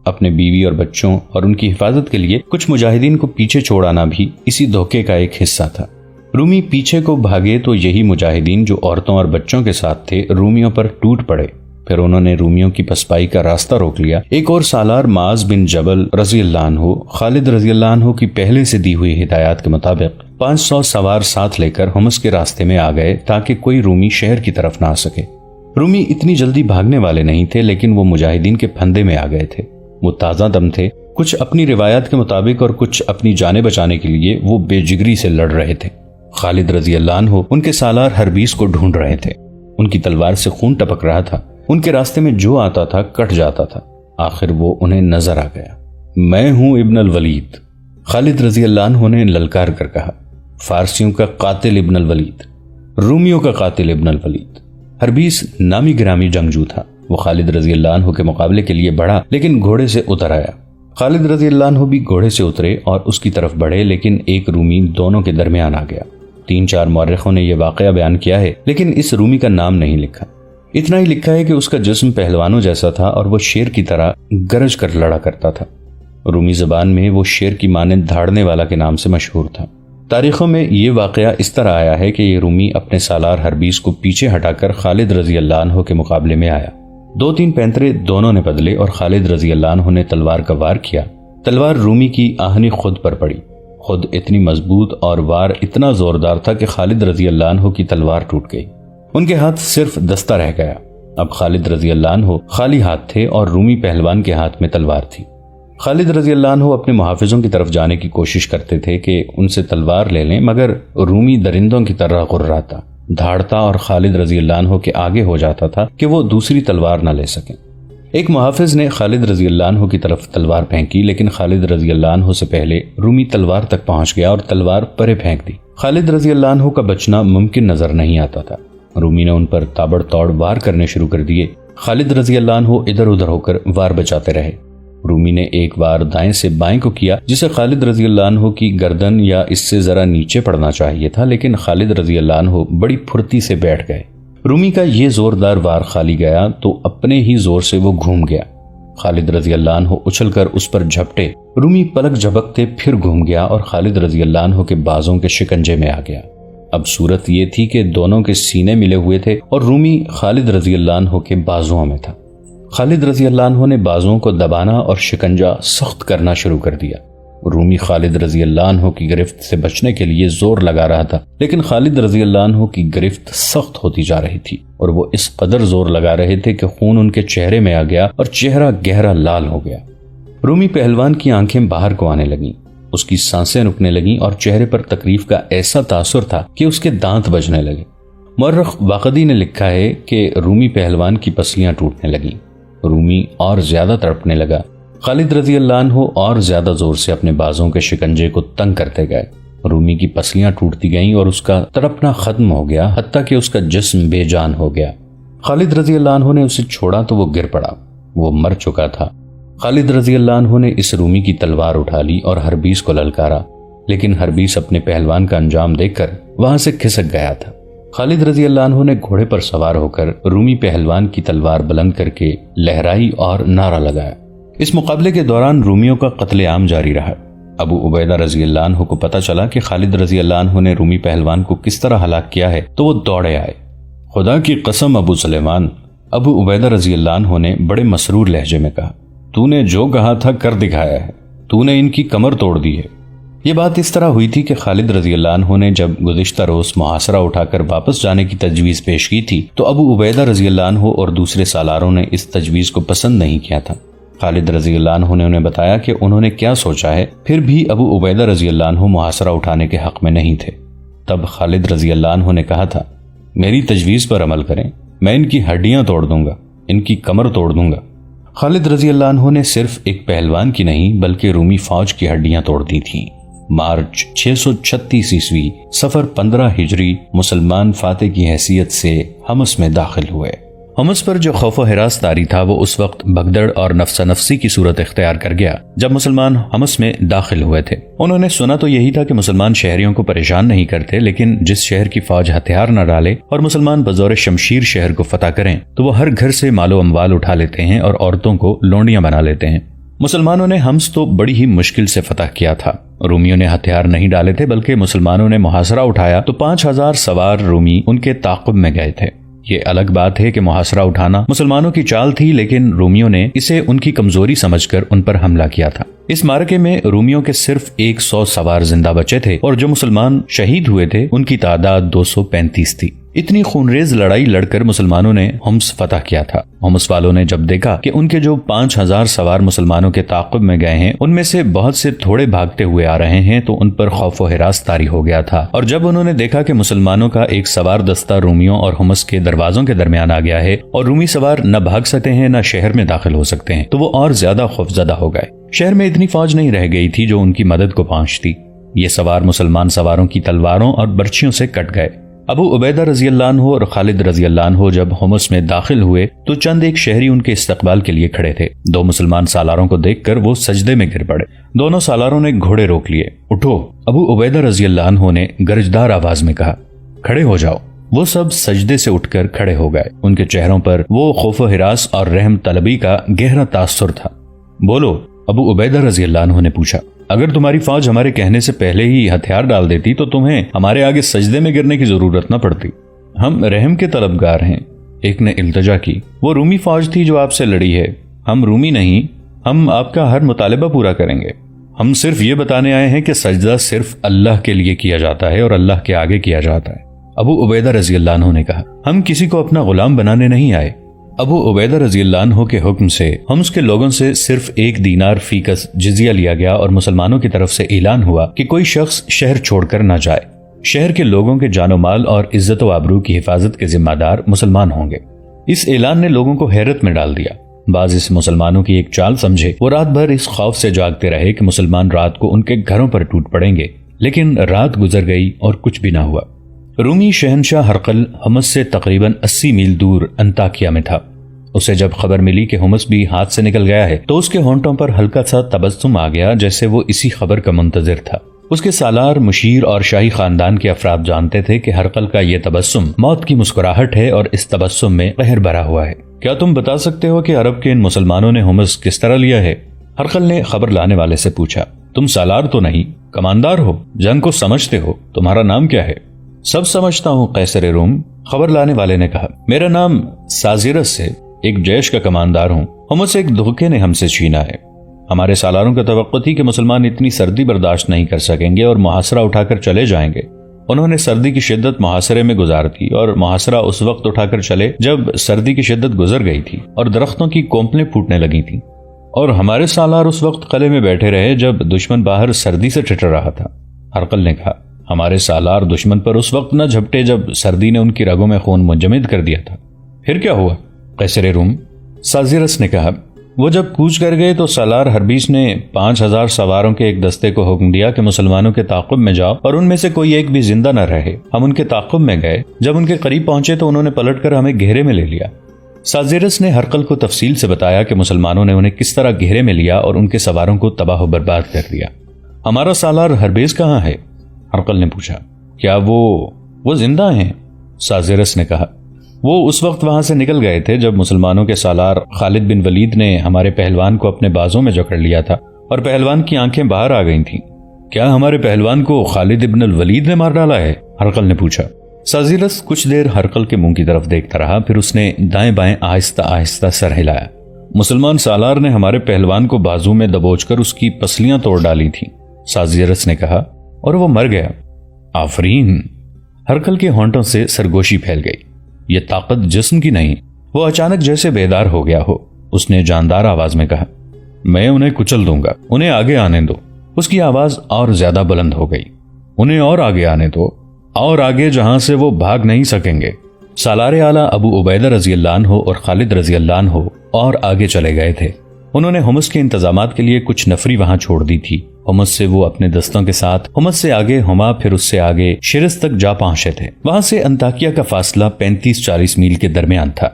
اپنے بیوی اور بچوں اور ان کی حفاظت کے لیے کچھ مجاہدین کو پیچھے چھوڑانا بھی اسی دھوکے کا ایک حصہ تھا۔ رومی پیچھے کو بھاگے تو یہی مجاہدین جو عورتوں اور بچوں کے ساتھ تھے رومیوں پر ٹوٹ پڑے۔ پھر انہوں نے رومیوں کی پسپائی کا راستہ روک لیا۔ ایک اور سالار معاذ بن جبل رضی اللہ عنہ خالد رضی اللہ عنہ کی پہلے سے دی ہوئی ہدایات کے مطابق 500 سوار ساتھ لے کر حمص کے راستے میں آ گئے تاکہ کوئی رومی شہر کی طرف نہ آ سکے۔ رومی اتنی جلدی بھاگنے والے نہیں تھے، لیکن وہ مجاہدین کے پھندے میں آ گئے تھے۔ وہ تازہ دم تھے، کچھ اپنی روایات کے مطابق اور کچھ اپنی جانیں بچانے کے لیے وہ بے جگری سے لڑ رہے تھے۔ خالد رضی اللہ عنہ ان کے سالار حربیس کو ڈھونڈ رہے تھے۔ ان کی تلوار سے خون ٹپک رہا تھا، ان کے راستے میں جو آتا تھا کٹ جاتا تھا۔ آخر وہ انہیں نظر آ گیا۔ میں ہوں ابن الولید، خالد رضی اللہ عنہ نے للکار کر کہا۔ فارسیوں کا قاتل ابن الولید، رومیوں کا قاتل ابن الولید۔ حربیس نامی گرامی جنگجو تھا۔ وہ خالد رضی اللہ عنہ کے مقابلے کے لیے بڑھا لیکن گھوڑے سے اتر آیا۔ خالد رضی اللہ عنہ بھی گھوڑے سے اترے اور اس کی طرف بڑھے، لیکن ایک رومی دونوں کے درمیان آ گیا۔ 3-4 مورخوں نے یہ واقعہ بیان کیا ہے، لیکن اس رومی کا نام نہیں لکھا۔ اتنا ہی لکھا ہے کہ اس کا جسم پہلوانوں جیسا تھا اور وہ شیر کی طرح گرج کر لڑا کرتا تھا۔ رومی زبان میں وہ شیر کی مانند دھاڑنے والا کے نام سے مشہور تھا۔ تاریخوں میں یہ واقعہ اس طرح آیا ہے کہ یہ رومی اپنے سالار حربیس کو پیچھے ہٹا کر خالد رضی اللہ عنہ کے مقابلے میں آیا۔ 2-3 پینترے دونوں نے بدلے اور خالد رضی اللہ عنہ نے تلوار کا وار کیا۔ تلوار رومی کی آہنی خود پر پڑی، خود اتنی مضبوط اور وار اتنا زوردار تھا کہ خالد رضی اللہ عنہ کی تلوار ٹوٹ گئی۔ ان کے ہاتھ صرف دستہ رہ گیا۔ اب خالد رضی اللہ عنہ خالی ہاتھ تھے اور رومی پہلوان کے ہاتھ میں تلوار تھی۔ خالد رضی اللہ عنہ اپنے محافظوں کی طرف جانے کی کوشش کرتے تھے کہ ان سے تلوار لے لیں، مگر رومی درندوں کی طرح غراتا، دھاڑتا اور خالد رضی اللہ عنہ کے آگے ہو جاتا تھا کہ وہ دوسری تلوار نہ لے سکیں۔ ایک محافظ نے خالد رضی اللہ عنہ کی طرف تلوار پھینکی، لیکن خالد رضی اللہ عنہ سے پہلے رومی تلوار تک پہنچ گیا اور تلوار پرے پھینک دی۔ خالد رضی اللہ عنہ کا بچنا ممکن نظر نہیں آتا تھا۔ رومی نے ان پر تابڑ توڑ وار کرنے شروع کر دیے۔ خالد رضی اللہ عنہ ادھر ادھر ہو کر وار بچاتے رہے۔ رومی نے ایک وار دائیں سے بائیں کو کیا، جسے خالد رضی اللہ عنہ کی گردن یا اس سے ذرا نیچے پڑنا چاہیے تھا، لیکن خالد رضی اللہ عنہ بڑی پھرتی سے بیٹھ گئے۔ رومی کا یہ زوردار وار خالی گیا تو اپنے ہی زور سے وہ گھوم گیا۔ خالد رضی اللہ عنہ اچھل کر اس پر جھپٹے۔ رومی پلک جھپکتے پھر گھوم گیا اور خالد رضی اللہ عنہ کے بازوں کے شکنجے میں آ گیا۔ اب صورت یہ تھی کہ دونوں کے سینے ملے ہوئے تھے اور رومی خالد رضی اللہ عنہ کے بازوؤں میں تھا۔ خالد رضی اللہ عنہ نے بازوؤں کو دبانا اور شکنجہ سخت کرنا شروع کر دیا۔ رومی خالد رضی اللہ عنہ کی گرفت سے بچنے کے لیے زور لگا رہا تھا، لیکن خالد رضی اللہ عنہ کی گرفت سخت ہوتی جا رہی تھی اور وہ اس قدر زور لگا رہے تھے کہ خون ان کے چہرے میں آ گیا اور چہرہ گہرا لال ہو گیا۔ رومی پہلوان کی آنکھیں باہر کو آنے لگیں، اس کی سانسیں رکنے لگیں اور چہرے پر تکلیف کا ایسا تاثر تھا کہ اس کے دانت بجنے لگے۔ مورخ واقدی نے لکھا ہے کہ رومی پہلوان کی پسلیاں ٹوٹنے لگیں۔ رومی اور زیادہ تڑپنے لگا۔ خالد رضی اللہ عنہ اور زیادہ زور سے اپنے بازوں کے شکنجے کو تنگ کرتے گئے۔ رومی کی پسلیاں ٹوٹتی گئیں اور اس کا تڑپنا ختم ہو گیا، حتیٰ کہ اس کا جسم بے جان ہو گیا۔ خالد رضی اللہ عنہ نے اسے چھوڑا تو وہ گر پڑا، وہ مر چکا تھا۔ خالد رضی اللہ عنہ نے اس رومی کی تلوار اٹھا لی اور حربیس کو للکارا، لیکن حربیس اپنے پہلوان کا انجام دیکھ کر وہاں سے کھسک گیا تھا۔ خالد رضی اللہ عنہ نے گھوڑے پر سوار ہو کر رومی پہلوان کی تلوار بلند کر کے لہرائی اور نعرہ لگایا۔ اس مقابلے کے دوران رومیوں کا قتل عام جاری رہا۔ ابو عبیدہ رضی اللہ عنہ کو پتہ چلا کہ خالد رضی اللہ عنہ نے رومی پہلوان کو کس طرح ہلاک کیا ہے تو وہ دوڑے آئے۔ خدا کی قسم ابو سلیمان، ابو عبیدہ رضی اللہ عنہ نے بڑے مسرور لہجے میں کہا، تو نے جو کہا تھا کر دکھایا ہے، تو نے ان کی کمر توڑ دی ہے۔ یہ بات اس طرح ہوئی تھی کہ خالد رضی اللہ عنہ نے جب گزشتہ روز محاصرہ اٹھا کر واپس جانے کی تجویز پیش کی تھی تو ابو عبیدہ رضی اللہ عنہ اور دوسرے سالاروں نے اس تجویز کو پسند نہیں کیا تھا۔ خالد رضی اللہ عنہ نے انہیں بتایا کہ انہوں نے کیا سوچا ہے، پھر بھی ابو عبیدہ رضی اللہ عنہ محاصرہ اٹھانے کے حق میں نہیں تھے۔ تب خالد رضی اللہ عنہ نے کہا تھا، میری تجویز پر عمل کریں، میں ان کی ہڈیاں توڑ دوں گا، ان کی کمر توڑ دوں گا۔ خالد رضی اللہ عنہ نے صرف ایک پہلوان کی نہیں بلکہ رومی فوج کی ہڈیاں توڑ دی تھیں۔ مارچ 636 عیسوی صفر 15 ہجری مسلمان فاتح کی حیثیت سے حمص میں داخل ہوئے۔ حمص پر جو خوف و ہراس طاری تھا وہ اس وقت بھگدڑ اور نفسا نفسی کی صورت اختیار کر گیا جب مسلمان حمص میں داخل ہوئے تھے۔ انہوں نے سنا تو یہی تھا کہ مسلمان شہریوں کو پریشان نہیں کرتے، لیکن جس شہر کی فوج ہتھیار نہ ڈالے اور مسلمان بزور شمشیر شہر کو فتح کریں تو وہ ہر گھر سے مال و اموال اٹھا لیتے ہیں اور عورتوں کو لونڈیاں بنا لیتے ہیں۔ مسلمانوں نے حمص تو بڑی ہی مشکل سے فتح کیا تھا۔ رومیوں نے ہتھیار نہیں ڈالے تھے، بلکہ مسلمانوں نے محاصرہ اٹھایا تو 5000 سوار رومی ان کے تعاقب میں گئے تھے۔ یہ الگ بات ہے کہ محاصرہ اٹھانا مسلمانوں کی چال تھی، لیکن رومیوں نے اسے ان کی کمزوری سمجھ کر ان پر حملہ کیا تھا۔ اس معرکے میں رومیوں کے صرف 100 سوار زندہ بچے تھے اور جو مسلمان شہید ہوئے تھے ان کی تعداد 235 تھی۔ اتنی خونریز لڑائی لڑ کر مسلمانوں نے حمص فتح کیا تھا۔ حمص والوں نے جب دیکھا کہ ان کے جو 5000 سوار مسلمانوں کے تعاقب میں گئے ہیں ان میں سے بہت سے تھوڑے بھاگتے ہوئے آ رہے ہیں تو ان پر خوف و ہراس طاری ہو گیا تھا، اور جب انہوں نے دیکھا کہ مسلمانوں کا ایک سوار دستہ رومیوں اور حمص کے دروازوں کے درمیان آ گیا ہے اور رومی سوار نہ بھاگ سکتے ہیں نہ شہر میں داخل ہو سکتے ہیں، تو وہ اور زیادہ خوفزدہ ہو گئے۔ شہر میں اتنی فوج نہیں رہ گئی تھی جو ان کی مدد کو پہنچتی۔ یہ سوار مسلمان سواروں کی تلواروں اور برچھیوں سے کٹ گئے۔ ابو عبیدہ رضی اللہ عنہ اور خالد رضی اللہ عنہ جب حمص میں داخل ہوئے تو چند ایک شہری ان کے استقبال کے لیے کھڑے تھے۔ دو مسلمان سالاروں کو دیکھ کر وہ سجدے میں گر پڑے۔ دونوں سالاروں نے گھوڑے روک لیے۔ اٹھو، ابو عبیدہ رضی اللہ عنہ نے گرجدار آواز میں کہا، کھڑے ہو جاؤ۔ وہ سب سجدے سے اٹھ کر کھڑے ہو گئے۔ ان کے چہروں پر وہ خوف و ہراس اور رحم طلبی کا گہرا تاثر تھا۔ بولو، ابو عبیدہ رضی اللہ عنہ نے پوچھا، اگر تمہاری فوج ہمارے کہنے سے پہلے ہی ہتھیار ڈال دیتی تو تمہیں ہمارے آگے سجدے میں گرنے کی ضرورت نہ پڑتی۔ ہم رحم کے طلبگار ہیں، ایک نے التجا کی۔ وہ رومی فوج تھی جو آپ سے لڑی ہے، ہم رومی نہیں، ہم آپ کا ہر مطالبہ پورا کریں گے۔ ہم صرف یہ بتانے آئے ہیں کہ سجدہ صرف اللہ کے لیے کیا جاتا ہے اور اللہ کے آگے کیا جاتا ہے۔ ابو عبیدہ رضی اللہ عنہ نے کہا، ہم کسی کو اپنا غلام بنانے نہیں آئے۔ ابو عبیدہ رضی اللہ عنہ کے حکم سے حمص کے لوگوں سے صرف 1 دینار فی کس جزیہ لیا گیا اور مسلمانوں کی طرف سے اعلان ہوا کہ کوئی شخص شہر چھوڑ کر نہ جائے۔ شہر کے لوگوں کے جان و مال اور عزت و آبرو کی حفاظت کے ذمہ دار مسلمان ہوں گے۔ اس اعلان نے لوگوں کو حیرت میں ڈال دیا۔ بعض اس مسلمانوں کی ایک چال سمجھے، وہ رات بھر اس خوف سے جاگتے رہے کہ مسلمان رات کو ان کے گھروں پر ٹوٹ پڑیں گے، لیکن رات گزر گئی اور کچھ بھی نہ ہوا۔ رومی شہنشاہ ہرقل حمص سے تقریباً 80 میل دور انطاکیہ میں تھا۔ اسے جب خبر ملی کہ حمص بھی ہاتھ سے نکل گیا ہے تو اس کے ہونٹوں پر ہلکا سا تبسم آ گیا، جیسے وہ اسی خبر کا منتظر تھا۔ اس کے سالار، مشیر اور شاہی خاندان کے افراد جانتے تھے کہ ہرقل کا یہ تبسم موت کی مسکراہٹ ہے اور اس تبسم میں قہر بھرا ہوا ہے۔ کیا تم بتا سکتے ہو کہ عرب کے ان مسلمانوں نے حمص کس طرح لیا ہے؟ ہرقل نے خبر لانے والے سے پوچھا۔ تم سالار تو نہیں، کماندار ہو، جنگ کو سمجھتے ہو، تمہارا نام کیا ہے؟ سب سمجھتا ہوں قیصر روم، خبر لانے والے نے کہا۔ میرا نام سازیرس ہے، ایک جیش کا کماندار ہوں۔ حمص ایک دھوکے نے ہم سے چھینا ہے۔ ہمارے سالاروں کا توقع تھی کہ مسلمان اتنی سردی برداشت نہیں کر سکیں گے اور محاصرہ اٹھا کر چلے جائیں گے۔ انہوں نے سردی کی شدت محاصرے میں گزار دی اور محاصرہ اس وقت اٹھا کر چلے جب سردی کی شدت گزر گئی تھی اور درختوں کی کونپلیں پھوٹنے لگی تھیں، اور ہمارے سالار اس وقت قلعے میں بیٹھے رہے جب دشمن باہر سردی سے ٹھٹر رہا تھا۔ ہرقل نے کہا، ہمارے سالار دشمن پر اس وقت نہ جھپٹے جب سردی نے ان کی رگوں میں خون منجمد کر دیا تھا۔ پھر کیا ہوا؟ قیصر روم، سازیرس نے کہا، وہ جب کوچ کر گئے تو سالار ہربیس نے 5000 سواروں کے ایک دستے کو حکم دیا کہ مسلمانوں کے تعاقب میں جاؤ اور ان میں سے کوئی ایک بھی زندہ نہ رہے۔ ہم ان کے تعاقب میں گئے، جب ان کے قریب پہنچے تو انہوں نے پلٹ کر ہمیں گھیرے میں لے لیا۔ سازیرس نے ہرقل کو تفصیل سے بتایا کہ مسلمانوں نے انہیں کس طرح گھیرے میں لیا اور ان کے سواروں کو تباہ و برباد کر دیا۔ ہمارا سالار ہربیس کہاں ہے؟ ہرقل نے پوچھا۔ کیا وہ زندہ ہیں؟ سازیرس نے کہا، وہ اس وقت وہاں سے نکل گئے تھے جب مسلمانوں کے سالار خالد بن ولید نے ہمارے پہلوان کو اپنے بازوں میں جکڑ لیا تھا اور پہلوان کی آنکھیں باہر آ گئی تھیں۔ کیا ہمارے پہلوان کو خالد ابن الولید نے مار ڈالا ہے؟ ہرقل نے پوچھا۔ سازیرس کچھ دیر ہرقل کے منہ کی طرف دیکھتا رہا، پھر اس نے دائیں بائیں آہستہ آہستہ سر ہلایا۔ مسلمان سالار نے ہمارے پہلوان کو بازو میں دبوچ کر اس کی پسلیاں توڑ ڈالی تھیں، سازیرس نے کہا، اور وہ مر گیا۔ آفرین! ہرقل کے ہونٹوں سے سرگوشی پھیل گئی۔ یہ طاقت جسم کی نہیں۔ وہ اچانک جیسے بیدار ہو گیا ہو۔ اس نے جاندار آواز میں کہا، میں انہیں کچل دوں گا، انہیں آگے آنے دو۔ اس کی آواز اور زیادہ بلند ہو گئی، انہیں اور آگے آنے دو، اور آگے جہاں سے وہ بھاگ نہیں سکیں گے۔ سالار اعلیٰ ابو عبیدہ رضی اللہ عنہ اور خالد رضی اللہ عنہ اور آگے چلے گئے تھے۔ انہوں نے حمص کے انتظامات کے لیے کچھ نفری وہاں چھوڑ دی تھی۔ حمص سے وہ اپنے دستوں کے ساتھ حمص سے آگے ہما، پھر اس سے آگے شرس تک جا پہنچے تھے۔ وہاں سے انطاکیہ کا فاصلہ 35-40 میل کے درمیان تھا۔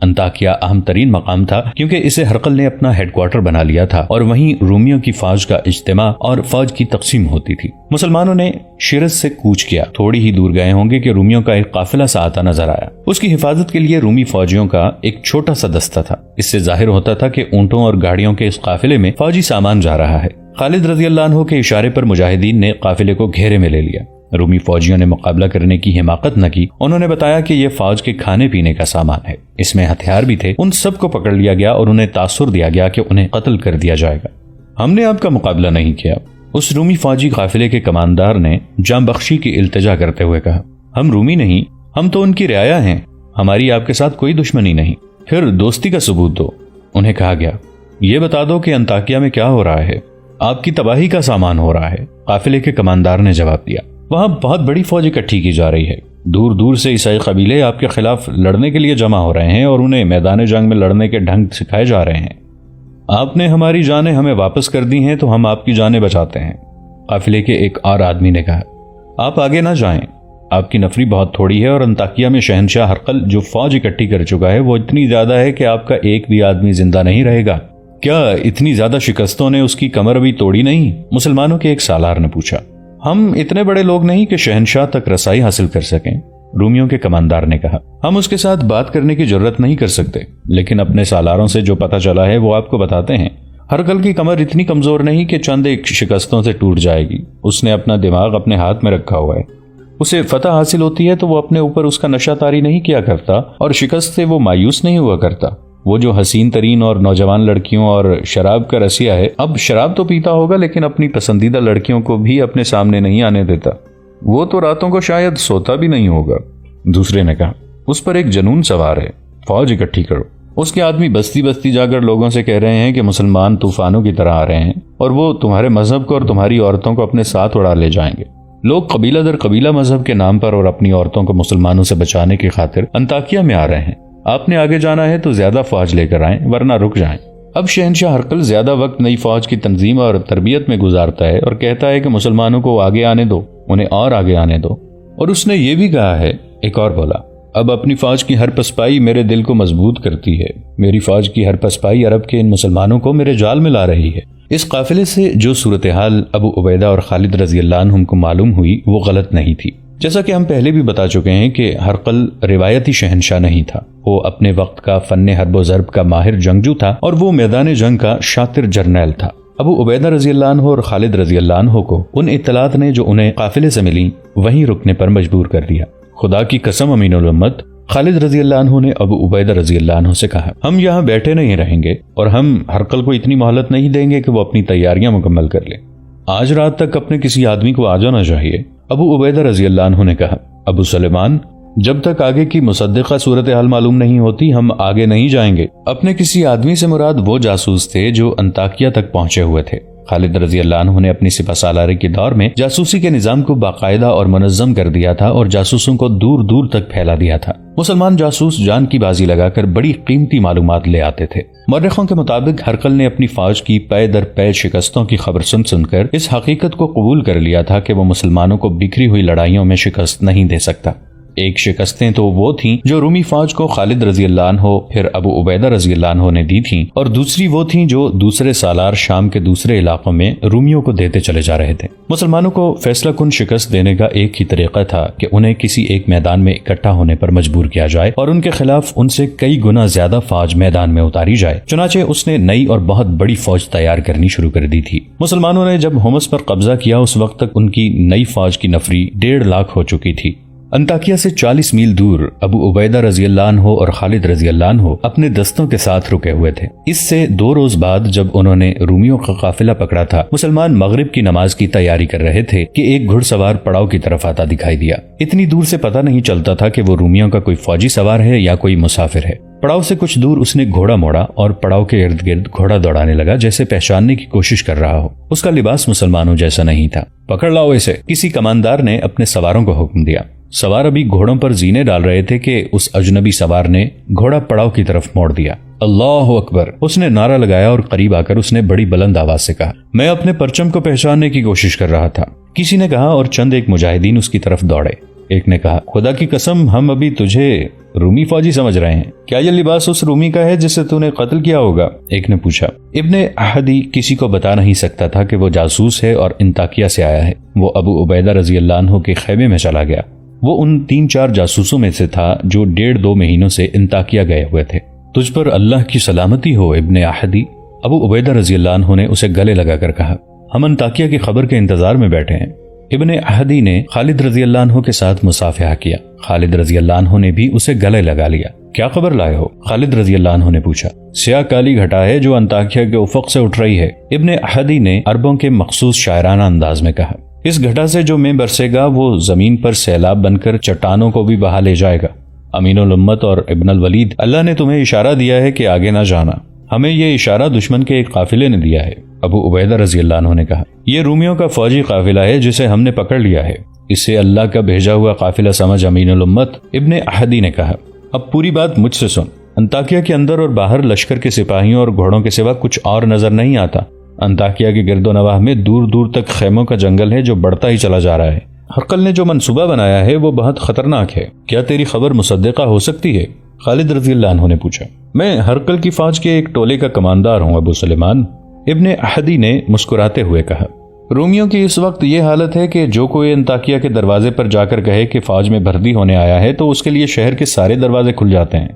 انطاکیہ اہم ترین مقام تھا کیونکہ اسے ہرقل نے اپنا ہیڈ کوارٹر بنا لیا تھا اور وہیں رومیوں کی فوج کا اجتماع اور فوج کی تقسیم ہوتی تھی۔ مسلمانوں نے شرز سے کوچ کیا، تھوڑی ہی دور گئے ہوں گے کہ رومیوں کا ایک قافلہ سا آتا نظر آیا۔ اس کی حفاظت کے لیے رومی فوجیوں کا ایک چھوٹا سا دستہ تھا۔ اس سے ظاہر ہوتا تھا کہ اونٹوں اور گاڑیوں کے اس قافلے میں فوجی سامان جا رہا ہے۔ خالد رضی اللہ عنہ کے اشارے پر مجاہدین نے قافلے کو گھیرے میں لے لیا۔ رومی فوجیوں نے مقابلہ کرنے کی حماقت نہ کی۔ انہوں نے بتایا کہ یہ فوج کے کھانے پینے کا سامان ہے، اس میں ہتھیار بھی تھے۔ ان سب کو پکڑ لیا گیا اور انہیں تاثر دیا گیا کہ انہیں قتل کر دیا جائے گا۔ ہم نے آپ کا مقابلہ نہیں کیا، اس رومی فوجی قافلے کے کماندار نے جاں بخشی کی التجا کرتے ہوئے کہا۔ ہم رومی نہیں، ہم تو ان کی رعایا ہیں، ہماری آپ کے ساتھ کوئی دشمنی نہیں۔ پھر دوستی کا ثبوت دو۔ انہیں کہا گیا، یہ بتا دو کہ انطاکیہ میں کیا ہو رہا ہے، آپ کی تباہی کا سامان ہو رہا ہے۔ قافلے کے کماندار نے جواب دیا، وہاں بہت بڑی فوج اکٹھی کی جا رہی ہے، دور دور سے عیسائی قبیلے آپ کے خلاف لڑنے کے لیے جمع ہو رہے ہیں اور انہیں میدان جنگ میں لڑنے کے ڈھنگ سکھائے جا رہے ہیں۔ آپ نے ہماری جانیں ہمیں واپس کر دی ہیں تو ہم آپ کی جانیں بچاتے ہیں۔ قافلے کے ایک اور آدمی نے کہا، آپ آگے نہ جائیں، آپ کی نفری بہت تھوڑی ہے اور انطاکیہ میں شہنشاہ ہرقل جو فوج اکٹھی کر چکا ہے وہ اتنی زیادہ ہے کہ آپ کا ایک بھی آدمی زندہ نہیں رہے گا۔ کیا اتنی زیادہ شکستوں نے اس کی کمر بھی توڑی نہیں؟ مسلمانوں کے ایک سالار نے پوچھا۔ ہم اتنے بڑے لوگ نہیں کہ شہنشاہ تک رسائی حاصل کر سکیں، رومیوں کے کماندار نے کہا۔ ہم اس کے ساتھ بات کرنے کی جرت نہیں کر سکتے، لیکن اپنے سالاروں سے جو پتہ چلا ہے وہ آپ کو بتاتے ہیں۔ ہرقل کی کمر اتنی کمزور نہیں کہ چند ایک شکستوں سے ٹوٹ جائے گی۔ اس نے اپنا دماغ اپنے ہاتھ میں رکھا ہوا ہے، اسے فتح حاصل ہوتی ہے تو وہ اپنے اوپر اس کا نشہ طاری نہیں کیا کرتا اور شکست سے وہ مایوس نہیں ہوا کرتا۔ وہ جو حسین ترین اور نوجوان لڑکیوں اور شراب کا رسیا ہے، اب شراب تو پیتا ہوگا لیکن اپنی پسندیدہ لڑکیوں کو بھی اپنے سامنے نہیں آنے دیتا۔ وہ تو راتوں کو شاید سوتا بھی نہیں ہوگا۔ دوسرے نے کہا، اس پر ایک جنون سوار ہے، فوج اکٹھی کرو۔ اس کے آدمی بستی بستی جا کر لوگوں سے کہہ رہے ہیں کہ مسلمان طوفانوں کی طرح آ رہے ہیں اور وہ تمہارے مذہب کو اور تمہاری عورتوں کو اپنے ساتھ اڑا لے جائیں گے۔ لوگ قبیلہ در قبیلہ مذہب کے نام پر اور اپنی عورتوں کو مسلمانوں سے بچانے کی خاطر انطاکیہ میں آ رہے ہیں۔ آپ نے آگے جانا ہے تو زیادہ فوج لے کر آئیں ورنہ رک جائیں۔ اب شہنشاہ ہرقل زیادہ وقت نئی فوج کی تنظیم اور تربیت میں گزارتا ہے اور کہتا ہے کہ مسلمانوں کو آگے آنے دو، انہیں اور آگے آنے دو۔ اور اس نے یہ بھی کہا ہے، ایک اور بولا، اب اپنی فوج کی ہر پسپائی میرے دل کو مضبوط کرتی ہے۔ میری فوج کی ہر پسپائی عرب کے ان مسلمانوں کو میرے جال میں لا رہی ہے۔ اس قافلے سے جو صورتحال ابو عبیدہ اور خالد رضی اللہ عنہم کو معلوم ہوئی وہ غلط نہیں تھی۔ جیسا کہ ہم پہلے بھی بتا چکے ہیں کہ ہرقل روایتی شہنشاہ نہیں تھا، وہ اپنے وقت کا فن حرب و ضرب کا ماہر جنگجو تھا اور وہ میدان جنگ کا شاطر جرنیل تھا۔ ابو عبیدہ رضی اللہ عنہ اور خالد رضی اللہ عنہ کو ان اطلاعات نے جو انہیں قافلے سے ملی وہیں رکنے پر مجبور کر دیا۔ خدا کی قسم امین الامت، خالد رضی اللہ عنہ نے ابو عبیدہ رضی اللہ عنہ سے کہا، ہم یہاں بیٹھے نہیں رہیں گے اور ہم ہرقل کو اتنی مہلت نہیں دیں گے کہ وہ اپنی تیاریاں مکمل کر لے۔ آج رات تک اپنے کسی آدمی کو آ جانا چاہیے۔ ابو عبیدہ رضی اللہ عنہ نے کہا، ابو سلیمان، جب تک آگے کی مصدقہ صورتحال معلوم نہیں ہوتی ہم آگے نہیں جائیں گے۔ اپنے کسی آدمی سے مراد وہ جاسوس تھے جو انطاکیہ تک پہنچے ہوئے تھے۔ خالد رضی اللہ عنہ نے اپنی سپہ سالاری کے دور میں جاسوسی کے نظام کو باقاعدہ اور منظم کر دیا تھا اور جاسوسوں کو دور دور تک پھیلا دیا تھا۔ مسلمان جاسوس جان کی بازی لگا کر بڑی قیمتی معلومات لے آتے تھے۔ مورخوں کے مطابق ہرقل نے اپنی فوج کی پے در پے شکستوں کی خبر سن کر اس حقیقت کو قبول کر لیا تھا کہ وہ مسلمانوں کو بکھری ہوئی لڑائیوں میں شکست نہیں دے سکتا۔ ایک شکستیں تو وہ تھیں جو رومی فوج کو خالد رضی اللہ عنہ پھر ابو عبیدہ رضی اللہ عنہ نے دی تھیں، اور دوسری وہ تھیں جو دوسرے سالار شام کے دوسرے علاقوں میں رومیوں کو دیتے چلے جا رہے تھے۔ مسلمانوں کو فیصلہ کن شکست دینے کا ایک ہی طریقہ تھا کہ انہیں کسی ایک میدان میں اکٹھا ہونے پر مجبور کیا جائے اور ان کے خلاف ان سے کئی گنا زیادہ فوج میدان میں اتاری جائے۔ چنانچہ اس نے نئی اور بہت بڑی فوج تیار کرنی شروع کر دی تھی۔ مسلمانوں نے جب ہومس پر قبضہ کیا اس وقت تک ان کی نئی فوج کی نفری 1.5 لاکھ ہو چکی تھی۔ انطاکیہ سے 40 میل دور ابو عبیدہ رضی اللہ عنہ اور خالد رضی اللہ عنہ اپنے دستوں کے ساتھ رکے ہوئے تھے۔ اس سے 2 روز بعد جب انہوں نے رومیوں کا قافلہ پکڑا تھا، مسلمان مغرب کی نماز کی تیاری کر رہے تھے کہ ایک گھڑ سوار پڑاؤ کی طرف آتا دکھائی دیا۔ اتنی دور سے پتہ نہیں چلتا تھا کہ وہ رومیوں کا کوئی فوجی سوار ہے یا کوئی مسافر ہے۔ پڑاؤ سے کچھ دور اس نے گھوڑا موڑا اور پڑاؤ کے ارد گرد گھوڑا دوڑانے لگا جیسے پہچاننے کی کوشش کر رہا ہو۔ اس کا لباس مسلمانوں جیسا نہیں تھا۔ پکڑ لاؤ اسے، کسی کماندار نے اپنے سواروں کو حکم دیا۔ سوار ابھی گھوڑوں پر زینے ڈال رہے تھے کہ اس اجنبی سوار نے گھوڑا پڑاؤ کی طرف موڑ دیا۔ اللہ اکبر، اس نے نعرہ لگایا اور قریب آ کر اس نے بڑی بلند آواز سے کہا، میں اپنے پرچم کو پہچاننے کی کوشش کر رہا تھا۔ کسی نے کہا اور چند ایک مجاہدین اس کی طرف دوڑے۔ ایک نے کہا خدا کی قسم ہم ابھی تجھے رومی فوجی سمجھ رہے ہیں، کیا یہ لباس اس رومی کا ہے جسے تو نے قتل کیا ہوگا؟ ایک نے پوچھا۔ ابن احدی کسی کو بتا نہیں سکتا تھا کہ وہ جاسوس ہے اور انطاکیہ سے آیا ہے۔ وہ ابو عبیدہ رضی اللہ عنہ کے خیمے میں چلا گیا۔ وہ ان 3-4 جاسوسوں میں سے تھا جو 1.5-2 مہینوں سے انطاکیہ گئے ہوئے تھے۔ تجھ پر اللہ کی سلامتی ہو ابن احدی، ابو عبیدہ رضی اللہ عنہ نے اسے گلے لگا کر کہا۔ ہم انطاکیہ کی خبر کے انتظار میں بیٹھے ہیں۔ ابن احدی نے خالد رضی اللہ عنہ کے ساتھ مصافحہ کیا۔ خالد رضی اللہ عنہ نے بھی اسے گلے لگا لیا۔ کیا خبر لائے ہو؟ خالد رضی اللہ عنہ نے پوچھا۔ سیاہ کالی گھٹا ہے جو انطاکیہ کے افق سے اٹھ رہی ہے، ابن احدی نے عربوں کے مخصوص شاعرانہ انداز میں کہا۔ اس گھٹا سے جو میں برسے گا وہ زمین پر سیلاب بن کر چٹانوں کو بھی بہا لے جائے گا۔ امین الامت اور ابن الولید، اللہ نے تمہیں اشارہ دیا ہے کہ آگے نہ جانا۔ ہمیں یہ اشارہ دشمن کے ایک قافلے نے دیا ہے۔ ابو عبیدہ رضی اللہ عنہ نے کہا، یہ رومیوں کا فوجی قافلہ ہے جسے ہم نے پکڑ لیا ہے، اسے اللہ کا بھیجا ہوا قافلہ سمجھ امین الامت۔ ابن احدی نے کہا، اب پوری بات مجھ سے سن۔ انطاکیہ کے اندر اور باہر لشکر کے سپاہیوں اور گھوڑوں کے سوا کچھ اور نظر نہیں آتا۔ انطاکیہ کے گرد و نواح میں دور دور تک خیموں کا جنگل ہے جو بڑھتا ہی چلا جا رہا ہے۔ ہرقل نے جو منصوبہ بنایا ہے وہ بہت خطرناک ہے، کیا تیری خبر مصدقہ ہو سکتی ہے؟ خالد رضی اللہ عنہ نے پوچھا۔ میں ہرقل کی فوج کے ایک ٹولے کا کماندار ہوں ابو سلیمان، ابن احدی نے مسکراتے ہوئے کہا۔ رومیوں کی اس وقت یہ حالت ہے کہ جو کوئی انطاکیہ کے دروازے پر جا کر کہے کہ فوج میں بھرتی ہونے آیا ہے تو اس کے لیے شہر کے سارے دروازے کھل جاتے ہیں۔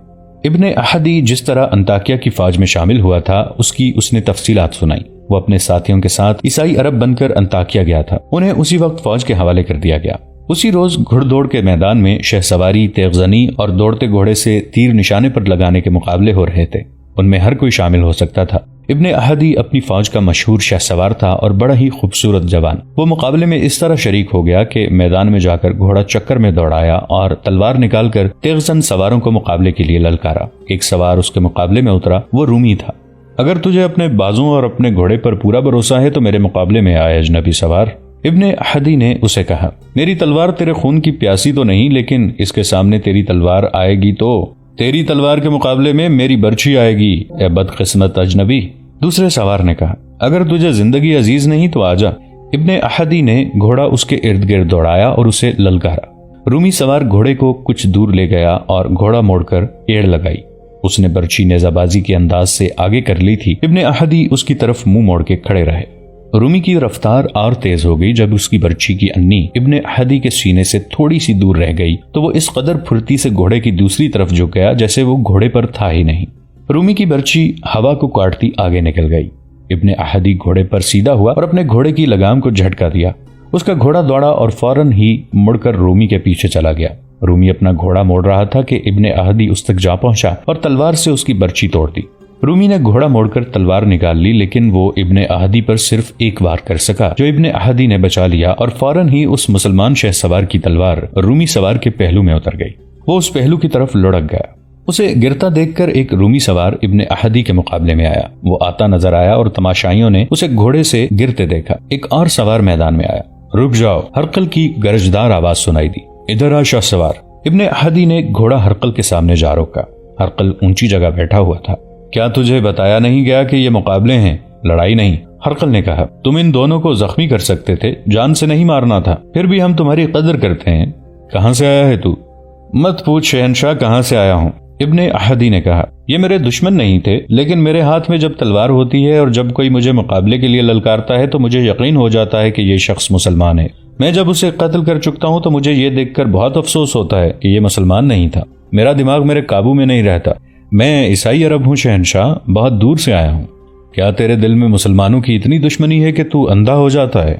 ابن احدی جس طرح انطاکیہ کی فوج میں شامل ہوا تھا اس نے تفصیلات سنائی۔ وہ اپنے ساتھیوں کے ساتھ عیسائی عرب بن کر انطاکیہ گیا تھا، انہیں اسی وقت فوج کے حوالے کر دیا گیا۔ اسی روز گھڑ دوڑ کے میدان میں شہ سواری، تیغ زنی اور دوڑتے گھوڑے سے تیر نشانے پر لگانے کے مقابلے ہو رہے تھے۔ ان میں ہر کوئی شامل ہو سکتا تھا۔ ابن احدی اپنی فوج کا مشہور شہ سوار تھا اور بڑا ہی خوبصورت جوان۔ وہ مقابلے میں اس طرح شریک ہو گیا کہ میدان میں جا کر گھوڑا چکر میں دوڑایا اور تلوار نکال کر تیغ زن سواروں کو مقابلے کے لیے للکارا۔ ایک سوار اس کے مقابلے میں اترا، وہ رومی تھا۔ اگر تجھے اپنے بازوں اور اپنے گھوڑے پر پورا بھروسہ ہے تو میرے مقابلے میں آئے اجنبی سوار۔ ابن احدی نے اسے کہا، میری تلوار تیرے خون کی پیاسی تو نہیں، لیکن اس کے سامنے تیری تلوار آئے گی تو تیری تلوار کے مقابلے میں میری برچھی آئے گی، اے بدقسمت اجنبی۔ دوسرے سوار نے کہا، اگر تجھے زندگی عزیز نہیں تو آجا۔ ابن احدی نے گھوڑا اس کے ارد گرد دوڑایا اور اسے للکارا۔ رومی سوار گھوڑے کو کچھ دور لے گیا اور گھوڑا موڑ کر ایڑ لگائی۔ اس نے برچھی نیزہ بازی کے انداز سے آگے کر لی تھی۔ ابن احدی اس کی طرف منہ موڑ کے کھڑے رہے۔ رومی کی رفتار اور تیز ہو گئی جب اس کی برچھی کی انی ابن احدی کے سینے سے تھوڑی سی دور رہ گئی تو وہ اس قدر پھرتی سے گھوڑے کی دوسری طرف جھک گیا جیسے وہ گھوڑے پر تھا ہی نہیں۔ رومی کی برچھی ہوا کو کاٹتی آگے نکل گئی۔ ابن احدی گھوڑے پر سیدھا ہوا اور اپنے گھوڑے کی لگام کو جھٹکا دیا۔ اس کا گھوڑا دوڑا اور فوراً ہی مڑ کر رومی کے پیچھے چلا گیا۔ رومی اپنا گھوڑا موڑ رہا تھا کہ ابن احدی اس تک جا پہنچا اور تلوار سے اس کی برچھی توڑ دی۔ رومی نے گھوڑا موڑ کر تلوار نکال لی، لیکن وہ ابن احدی پر صرف ایک وار کر سکا جو ابن احدی نے بچا لیا اور فوراً ہی اس مسلمان شہ سوار کی تلوار رومی سوار کے پہلو میں اتر گئی۔ وہ اس پہلو کی طرف لڑک گیا۔ اسے گرتا دیکھ کر ایک رومی سوار ابن احدی کے مقابلے میں آیا۔ وہ آتا نظر آیا اور تماشائیوں نے اسے گھوڑے سے گرتے دیکھا۔ ایک اور سوار میدان میں آیا۔ رک جاؤ، ہرقل کی گرجدار آواز سنائی دی، ادھر آ شاہ سوار۔ ابن احدی نے گھوڑا ہرقل کے سامنے جا روکا۔ ہرقل اونچی جگہ بیٹھا ہوا تھا۔ کیا تجھے بتایا نہیں گیا کہ یہ مقابلے ہیں، لڑائی نہیں؟ ہرقل نے کہا، تم ان دونوں کو زخمی کر سکتے تھے، جان سے نہیں مارنا تھا، پھر بھی ہم تمہاری قدر کرتے ہیں۔ کہاں سے آیا ہے تو؟ مت پوچھ شہنشاہ کہاں سے آیا ہوں۔ ابن احدی نے کہا، یہ میرے دشمن نہیں تھے، لیکن میرے ہاتھ میں جب تلوار ہوتی ہے اور جب کوئی مجھے مقابلے کے لیے للکارتا ہے تو مجھے یقین ہو جاتا ہے کہ یہ شخص مسلمان ہے۔ میں جب اسے قتل کر چکتا ہوں تو مجھے یہ دیکھ کر بہت افسوس ہوتا ہے کہ یہ مسلمان نہیں تھا۔ میرا دماغ میرے قابو میں نہیں رہتا۔ میں عیسائی عرب ہوں شہنشاہ، بہت دور سے آیا ہوں۔ کیا تیرے دل میں مسلمانوں کی اتنی دشمنی ہے کہ تو اندھا ہو جاتا ہے؟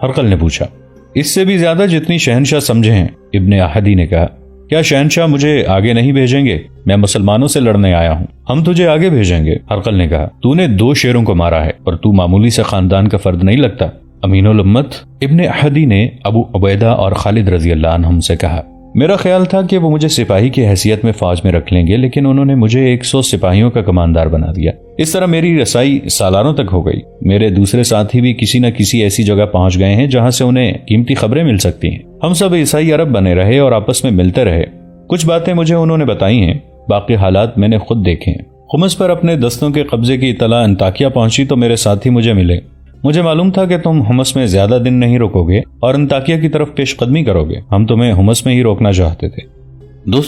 ہرقل نے پوچھا۔ اس سے بھی زیادہ جتنی شہنشاہ سمجھے ہیں، ابن احدی نے کہا۔ کیا شہنشاہ مجھے آگے نہیں بھیجیں گے؟ میں مسلمانوں سے لڑنے آیا ہوں۔ ہم تجھے آگے بھیجیں گے، ہرقل نے کہا۔ تو نے 2 شیروں کو مارا ہے اور تو معمولی سے خاندان کا فرد نہیں لگتا۔ امین الامت ابن احدی نے ابو عبیدہ اور خالد رضی اللہ عنہم سے کہا، میرا خیال تھا کہ وہ مجھے سپاہی کی حیثیت میں فوج میں رکھ لیں گے، لیکن انہوں نے مجھے 100 سپاہیوں کا کماندار بنا دیا۔ اس طرح میری رسائی سالاروں تک ہو گئی۔ میرے دوسرے ساتھی بھی کسی نہ کسی ایسی جگہ پہنچ گئے ہیں جہاں سے انہیں قیمتی خبریں مل سکتی ہیں۔ ہم سب عیسائی عرب بنے رہے اور آپس میں ملتے رہے۔ کچھ باتیں مجھے انہوں نے بتائی ہیں، باقی حالات میں نے خود دیکھے ہیں۔ خمس پر اپنے دستوں کے قبضے کی اطلاع انطاکیہ پہنچی تو میرے ساتھی مجھے ملے۔ مجھے معلوم تھا کہ تم حمص میں زیادہ دن نہیں رکو گے اور انطاکیہ کی طرف پیش قدمی کرو گے. ہم تمہیں حمص میں ہی روکنا چاہتے تھے.